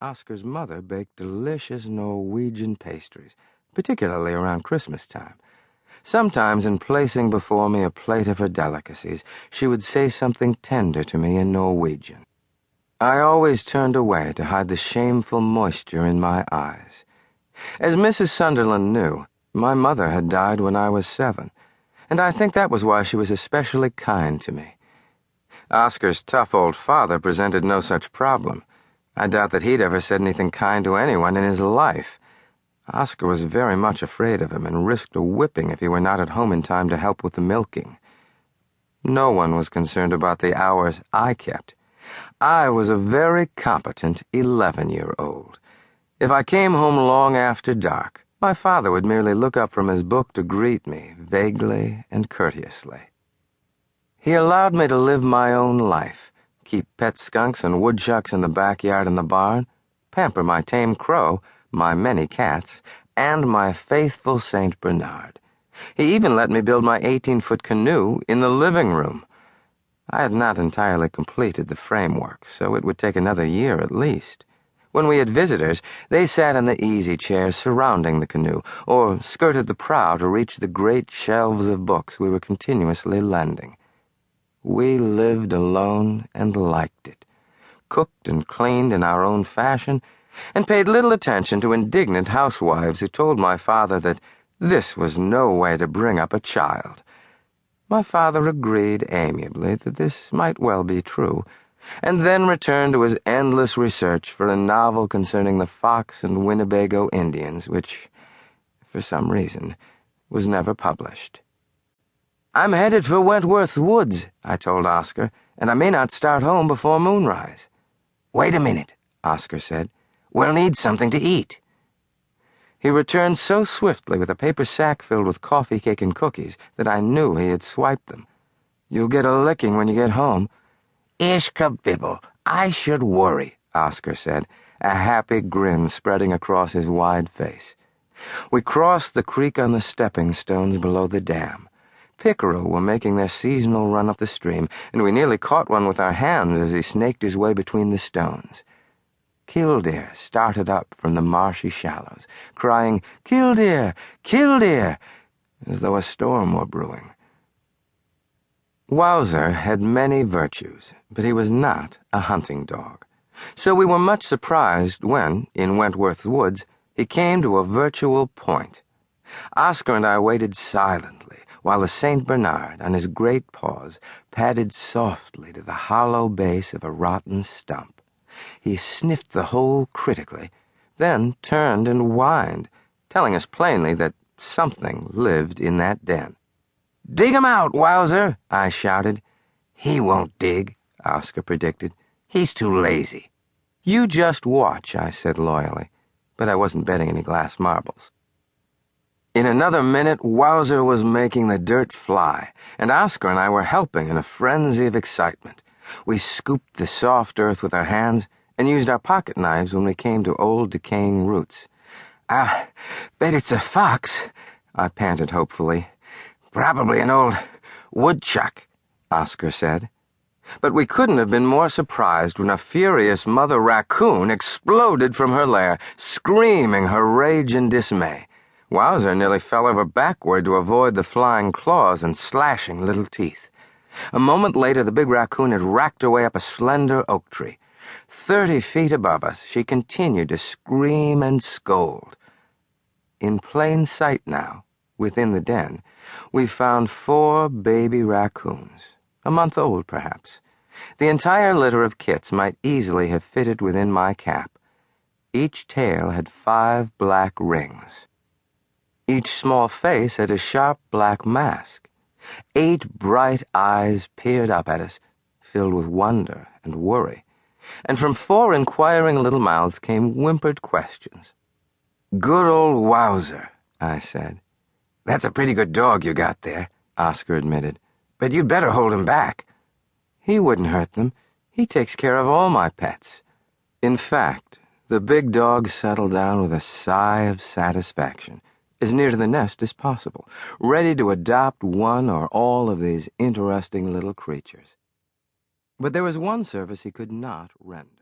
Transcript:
Oscar's mother baked delicious Norwegian pastries, particularly around Christmas time. Sometimes, in placing before me a plate of her delicacies, she would say something tender to me in Norwegian. I always turned away to hide the shameful moisture in my eyes. As Mrs. Sunderland knew, my mother had died when I was 7, and I think that was why she was especially kind to me. Oscar's tough old father presented no such problem. I doubt that he'd ever said anything kind to anyone in his life. Oscar was very much afraid of him and risked a whipping if he were not at home in time to help with the milking. No one was concerned about the hours I kept. I was a very competent 11-year-old. If I came home long after dark, my father would merely look up from his book to greet me, vaguely and courteously. He allowed me to live my own life, keep pet skunks and woodchucks in the backyard and the barn, pamper my tame crow, my many cats, and my faithful St. Bernard. He even let me build my 18-foot canoe in the living room. I had not entirely completed the framework, so it would take another year at least. When we had visitors, they sat in the easy chairs surrounding the canoe, or skirted the prow to reach the great shelves of books we were continuously lending. We lived alone and liked it, cooked and cleaned in our own fashion, and paid little attention to indignant housewives who told my father that this was no way to bring up a child. My father agreed amiably that this might well be true, and then returned to his endless research for a novel concerning the Fox and Winnebago Indians, which, for some reason, was never published. "I'm headed for Wentworth's woods," I told Oscar, "and I may not start home before moonrise." "Wait a minute," Oscar said. "We'll need something to eat." He returned so swiftly with a paper sack filled with coffee cake and cookies that I knew he had swiped them. "You'll get a licking when you get home." "Ishkabibble, I should worry," Oscar said, a happy grin spreading across his wide face. We crossed the creek on the stepping stones below the dam. Pickerel were making their seasonal run up the stream, and we nearly caught one with our hands as he snaked his way between the stones. Killdeer started up from the marshy shallows, crying, "Killdeer! Killdeer!" as though a storm were brewing. Wowzer had many virtues, but he was not a hunting dog. So we were much surprised when, in Wentworth's woods, he came to a virtual point. Oscar and I waited silently while the St. Bernard, on his great paws, padded softly to the hollow base of a rotten stump. He sniffed the hole critically, then turned and whined, telling us plainly that something lived in that den. "Dig him out, Wowzer," I shouted. "He won't dig," Oscar predicted. "He's too lazy." "You just watch," I said loyally, but I wasn't betting any glass marbles. In another minute, Wowzer was making the dirt fly, and Oscar and I were helping in a frenzy of excitement. We scooped the soft earth with our hands and used our pocket knives when we came to old decaying roots. "I bet it's a fox," I panted hopefully. "Probably an old woodchuck," Oscar said. But we couldn't have been more surprised when a furious mother raccoon exploded from her lair, screaming her rage and dismay. Wowzer nearly fell over backward to avoid the flying claws and slashing little teeth. A moment later, the big raccoon had racked her way up a slender oak tree. 30 feet above us, she continued to scream and scold. In plain sight now, within the den, we found 4 baby raccoons, a month old perhaps. The entire litter of kits might easily have fitted within my cap. Each tail had 5 black rings. Each small face had a sharp black mask. 8 bright eyes peered up at us, filled with wonder and worry, and from 4 inquiring little mouths came whimpered questions. "Good old Wowzer," I said. "That's a pretty good dog you got there," Oscar admitted. "But you'd better hold him back." "He wouldn't hurt them. He takes care of all my pets." In fact, the big dog settled down with a sigh of satisfaction, as near to the nest as possible, ready to adopt one or all of these interesting little creatures. But there was one service he could not render.